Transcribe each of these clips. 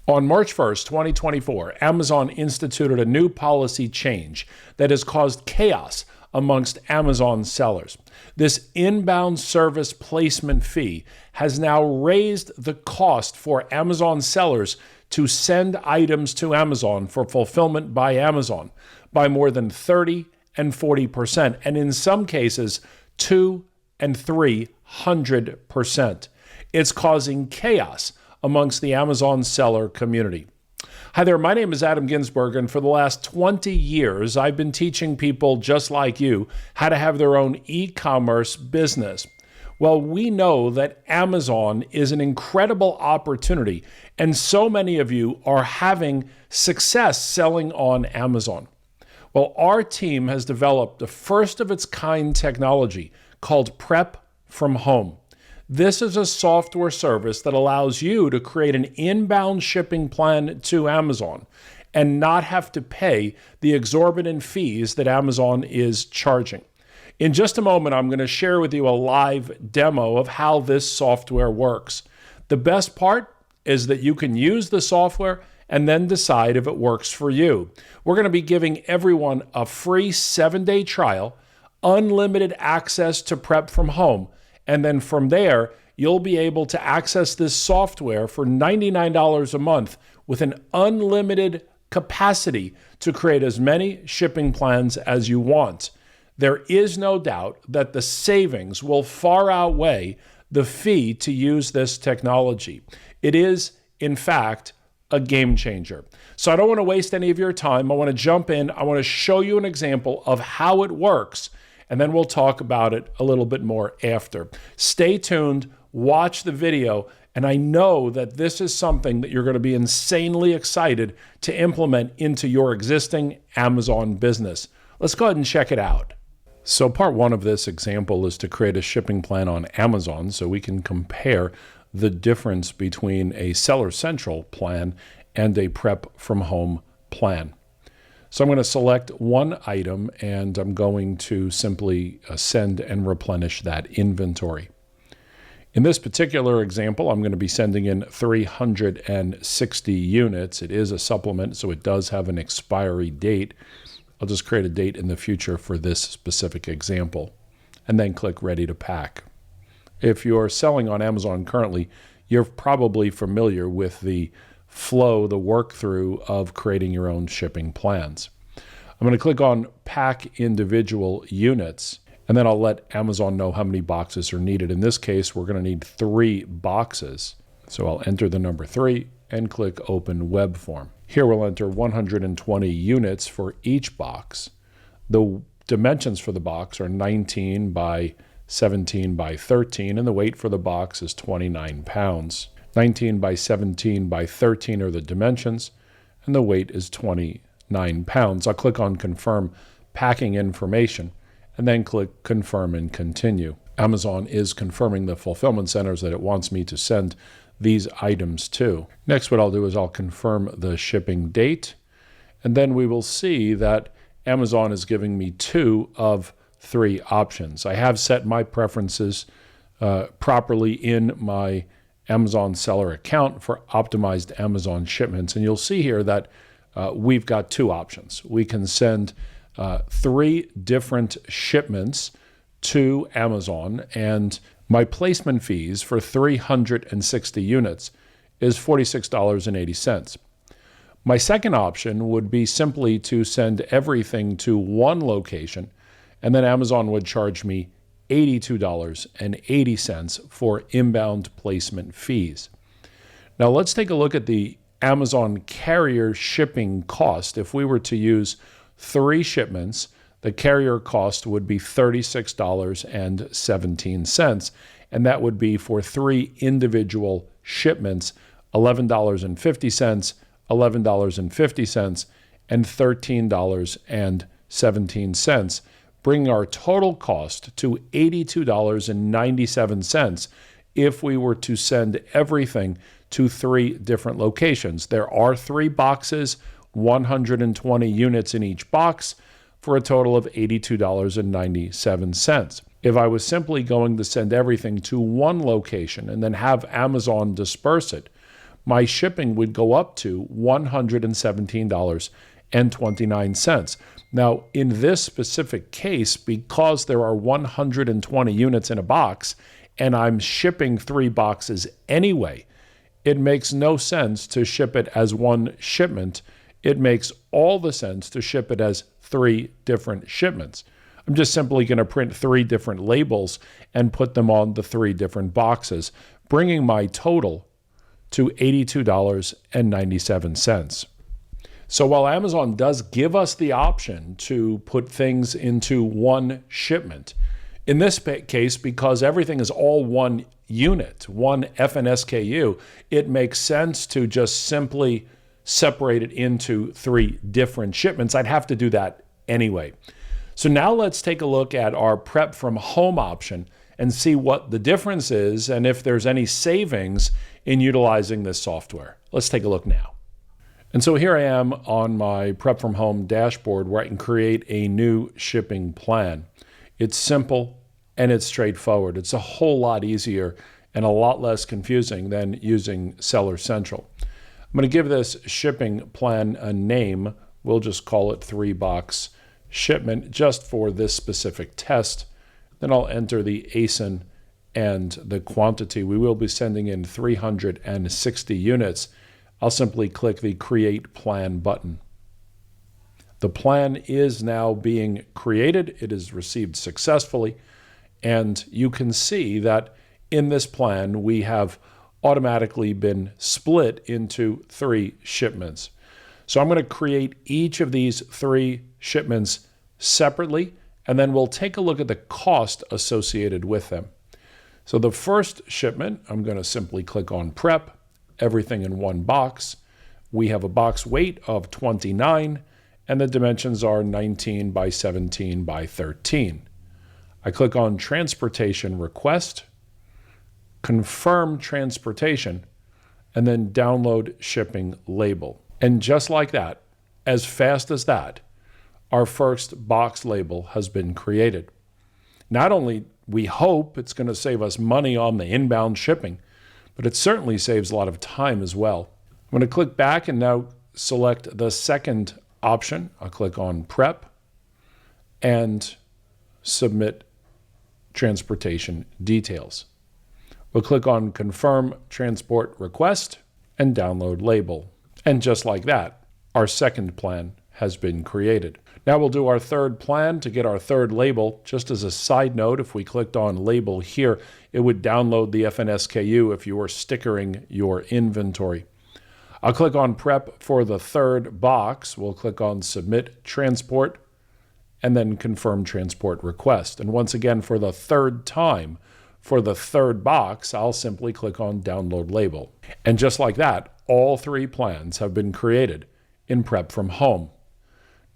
On March 1st, 2024, Amazon instituted a new policy change that has caused chaos amongst Amazon sellers. This inbound service placement fee has now raised the cost for Amazon sellers to send items to Amazon for fulfillment by Amazon by more than 30 and 40%, and in some cases, 200 and 300%. It's causing chaos amongst the Amazon seller community. Hi there, my name is Adam Ginsberg, and for the last 20 years, I've been teaching people just like you how to have their own e-commerce business. Well, we know that Amazon is an incredible opportunity, and so many of you are having success selling on Amazon. Well, our team has developed the first of its kind technology called Prep from Home. This is a software service that allows you to create an inbound shipping plan to Amazon and not have to pay the exorbitant fees that Amazon is charging. In just a moment, I'm going to share with you a live demo of how this software works. The best part is that you can use the software and then decide if it works for you. We're going to be giving everyone a free 7-day trial, unlimited access to Prep from Home, and then from there, you'll be able to access this software for $99 a month with an unlimited capacity to create as many shipping plans as you want. There is no doubt that the savings will far outweigh the fee to use this technology. It is, in fact, a game changer. So I don't want to waste any of your time. I want to jump in. I want to show you an example of how it works, and then we'll talk about it a little bit more after. Stay tuned, watch the video, and I know that this is something that you're going to be insanely excited to implement into your existing Amazon business. Let's go ahead and check it out. So part one of this example is to create a shipping plan on Amazon so we can compare the difference between a Seller Central plan and a Prep from Home plan. So I'm going to select one item and I'm going to simply send and replenish that inventory. In this particular example, I'm going to be sending in 360 units. It is a supplement, so it does have an expiry date. I'll just create a date in the future for this specific example and then click Ready to Pack. If you're selling on Amazon currently, you're probably familiar with the flow, the work through of creating your own shipping plans. I'm going to click on Pack Individual Units, and then I'll let Amazon know how many boxes are needed. In this case, we're going to need 3 boxes. So I'll enter the number 3 and click Open Web Form. Here we'll enter 120 units for each box. The dimensions for the box are 19 by 17 by 13, and the weight for the box is 29 pounds. 19 by 17 by 13 are the dimensions, and the weight is 29 pounds. I'll click on Confirm Packing Information, and then click Confirm and Continue. Amazon is confirming the fulfillment centers that it wants me to send these items to. Next, what I'll do is I'll confirm the shipping date, and then we will see that Amazon is giving me 2 of 3 options. I have set my preferences properly in my Amazon seller account for optimized Amazon shipments. And you'll see here that we've got 2 options. We can send 3 different shipments to Amazon, and my placement fees for 360 units is $46.80. My second option would be simply to send everything to one location, and then Amazon would charge me $82.80 for inbound placement fees. Now let's take a look at the Amazon carrier shipping cost. If we were to use 3 shipments, the carrier cost would be $36.17, and that would be for 3 individual shipments, $11.50, $11.50, and $13.17, bringing our total cost to $82.97 if we were to send everything to 3 different locations. There are 3 boxes, 120 units in each box, for a total of $82.97. If I was simply going to send everything to one location and then have Amazon disperse it, my shipping would go up to $117.29. Now, in this specific case, because there are 120 units in a box and I'm shipping 3 boxes anyway, it makes no sense to ship it as one shipment. It makes all the sense to ship it as 3 different shipments. I'm just simply going to print 3 different labels and put them on the 3 different boxes, bringing my total to $82.97. So while Amazon does give us the option to put things into one shipment, in this case, because everything is all one unit, one FNSKU, it makes sense to just simply separate it into 3 different shipments. I'd have to do that anyway. So now let's take a look at our prep from home option and see what the difference is and if there's any savings in utilizing this software. Let's take a look now. And so here I am on my prep from home dashboard where I can create a new shipping plan. It's simple and it's straightforward. It's a whole lot easier and a lot less confusing than using Seller Central. I'm going to give this shipping plan a name. We'll just call it 3-box shipment just for this specific test. Then I'll enter the ASIN and the quantity. We will be sending in 360 units. I'll simply click the Create Plan button. The plan is now being created. It is received successfully. And you can see that in this plan, we have automatically been split into 3 shipments. So I'm going to create each of these 3 shipments separately, and then we'll take a look at the cost associated with them. So the first shipment, I'm going to simply click on Prep, everything in one box. We have a box weight of 29, and the dimensions are 19 by 17 by 13. I click on Transportation Request, confirm transportation, and then download shipping label. And just like that, as fast as that, our first box label has been created. Not only we hope it's going to save us money on the inbound shipping, but it certainly saves a lot of time as well. I'm going to click back and now select the second option. I'll click on Prep and Submit Transportation Details. We'll click on Confirm Transport Request and Download Label. And just like that, our second plan has been created. Now we'll do our third plan to get our third label. Just as a side note, if we clicked on Label here, it would download the FNSKU if you were stickering your inventory. I'll click on Prep for the third box. We'll click on Submit Transport and then Confirm Transport Request. And once again, for the third time, for the third box, I'll simply click on Download Label. And just like that, all 3 plans have been created in Prep from Home.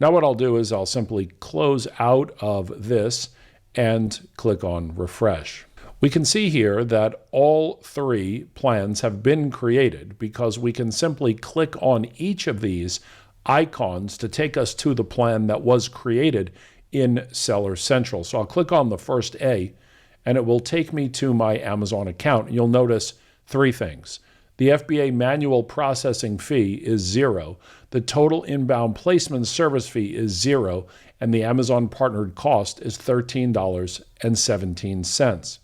Now what I'll do is I'll simply close out of this and click on Refresh. We can see here that all 3 plans have been created because we can simply click on each of these icons to take us to the plan that was created in Seller Central. So I'll click on the first A and it will take me to my Amazon account. You'll notice 3 things. The FBA manual processing fee is 0. The total inbound placement service fee is 0. And the Amazon partnered cost is $13.17.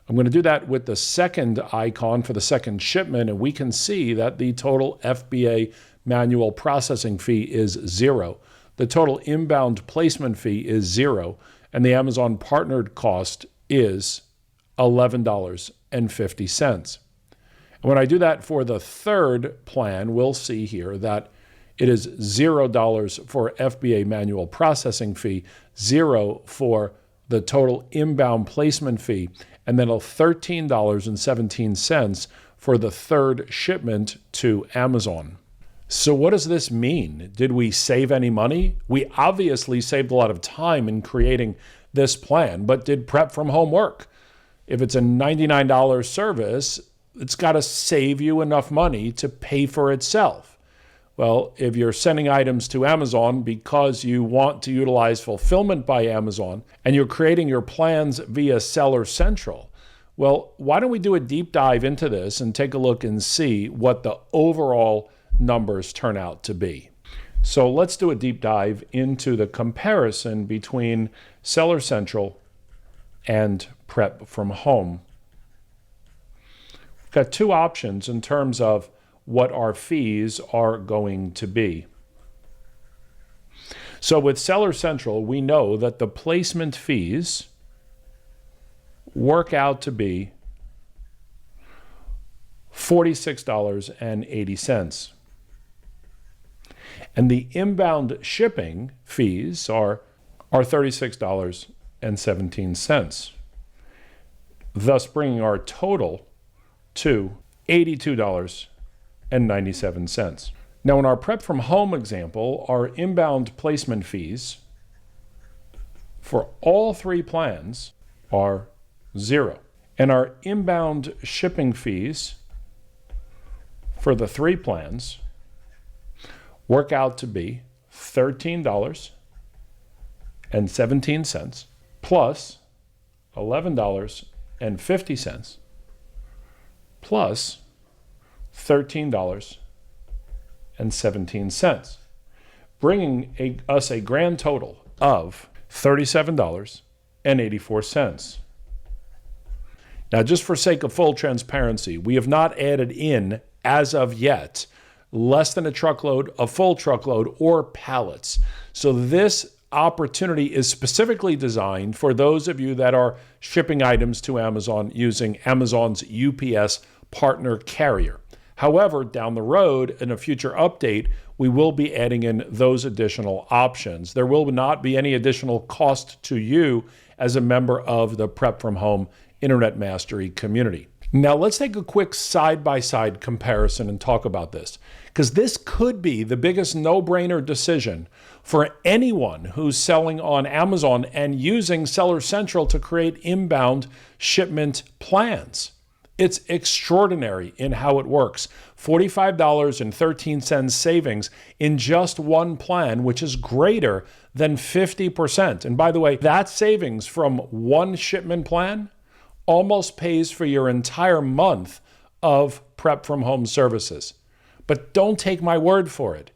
I'm going to do that with the second icon for the second shipment, and we can see that the total FBA manual processing fee is 0. The total inbound placement fee is 0. And the Amazon partnered cost is $11.50. And when I do that for the third plan, we'll see here that it is $0 for FBA manual processing fee, 0 for the total inbound placement fee, and then $13.17 for the third shipment to Amazon. So what does this mean? Did we save any money? We obviously saved a lot of time in creating this plan, but did Prep from Home work? If it's a $99 service, it's got to save you enough money to pay for itself. Well, if you're sending items to Amazon because you want to utilize fulfillment by Amazon and you're creating your plans via Seller Central, Well, why don't we do a deep dive into this and take a look and see what the overall numbers turn out to be. So let's do a deep dive into the comparison between Seller Central and Prep from Home. We've got two options in terms of what our fees are going to be. So with Seller Central, we know that the placement fees work out to be $46.80. And the inbound shipping fees are $36.17, thus bringing our total to $82.97. Now, in our Prep from Home example, our inbound placement fees for all three plans are $0. And our inbound shipping fees for the three plans work out to be $13.17 plus $11.50 plus $13.17, bringing us a grand total of $37.84. Now, just for sake of full transparency, we have not added in, as of yet, less than a truckload, a full truckload, or pallets. So this opportunity is specifically designed for those of you that are shipping items to Amazon using Amazon's UPS partner carrier. However, down the road, in a future update, we will be adding in those additional options. There will not be any additional cost to you as a member of the Prep from Home Internet Mastery community. Now, let's take a quick side-by-side comparison and talk about this, because this could be the biggest no-brainer decision for anyone who's selling on Amazon and using Seller Central to create inbound shipment plans. It's extraordinary in how it works. $45.13 savings in just one plan, which is greater than 50%. And by the way, that savings from one shipment plan almost pays for your entire month of Prep from Home services. But don't take my word for it.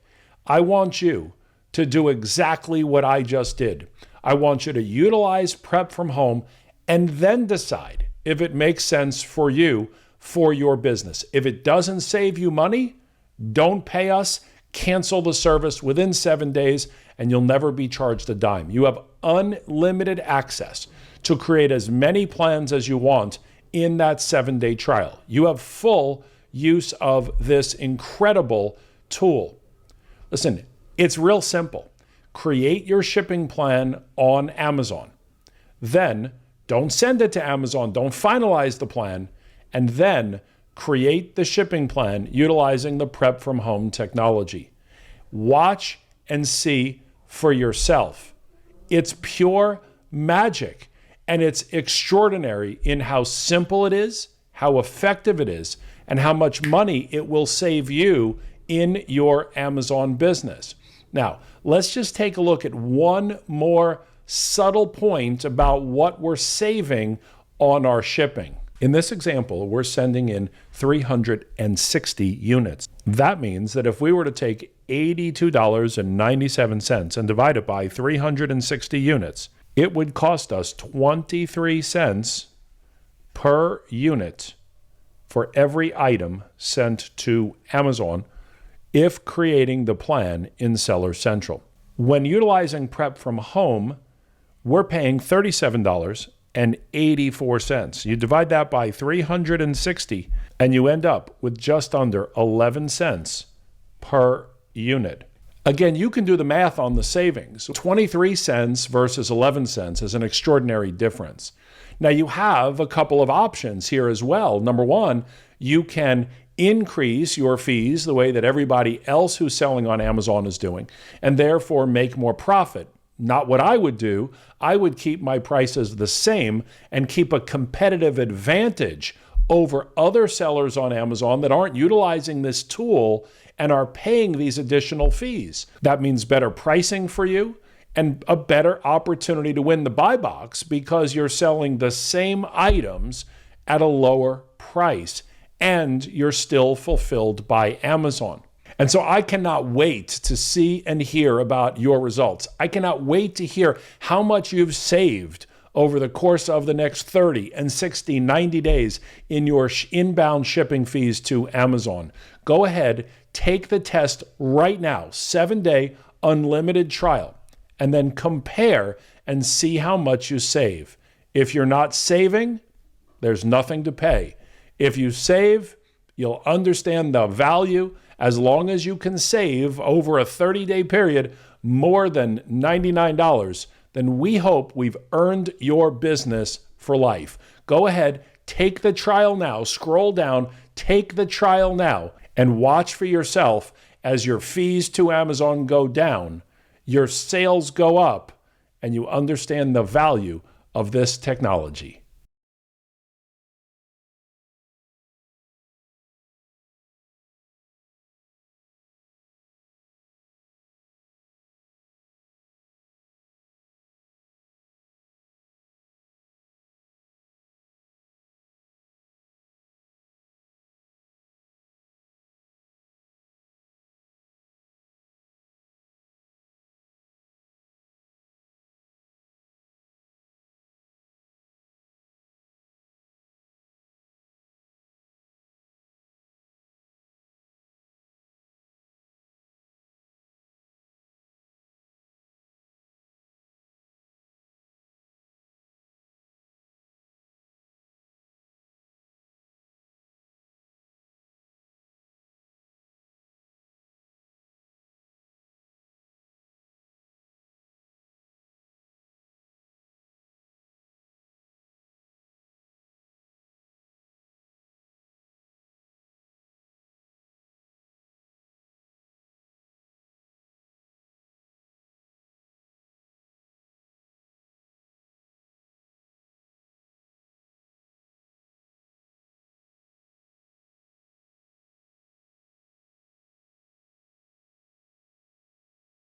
I want you to do exactly what I just did. I want you to utilize Prep from Home and then decide if it makes sense for you, for your business. If it doesn't save you money, don't pay us, cancel the service within 7 days, and you'll never be charged a dime. You have unlimited access to create as many plans as you want in that 7-day trial. You have full use of this incredible tool. Listen, it's real simple. Create your shipping plan on Amazon. Then don't send it to Amazon. Don't finalize the plan. And then create the shipping plan utilizing the Prep from Home technology. Watch and see for yourself. It's pure magic. And it's extraordinary in how simple it is, how effective it is, and how much money it will save you in your Amazon business. Now, let's just take a look at one more subtle point about what we're saving on our shipping. In this example, we're sending in 360 units. That means that if we were to take $82.97 and divide it by 360 units, it would cost us 23 cents per unit for every item sent to Amazon if creating the plan in Seller Central. When utilizing Prep from Home, we're paying $37.84. You divide that by 360 and you end up with just under 11 cents per unit. Again, you can do the math on the savings. 23 cents versus 11 cents is an extraordinary difference. Now, you have a couple of options here as well. Number one, you can increase your fees the way that everybody else who's selling on Amazon is doing, and therefore make more profit. Not what I would do. I would keep my prices the same and keep a competitive advantage over other sellers on Amazon that aren't utilizing this tool and are paying these additional fees. That means better pricing for you and a better opportunity to win the buy box because you're selling the same items at a lower price, and you're still fulfilled by Amazon. And so I cannot wait to see and hear about your results. I cannot wait to hear how much you've saved over the course of the next 30 and 60, 90 days in your inbound shipping fees to Amazon. Go ahead, take the test right now, 7-day unlimited trial, and then compare and see how much you save. If you're not saving, there's nothing to pay. If you save, you'll understand the value. As long as you can save over a 30-day period more than $99, then we hope we've earned your business for life. Go ahead, take the trial now. Scroll down, take the trial now, and watch for yourself as your fees to Amazon go down, your sales go up, and you understand the value of this technology.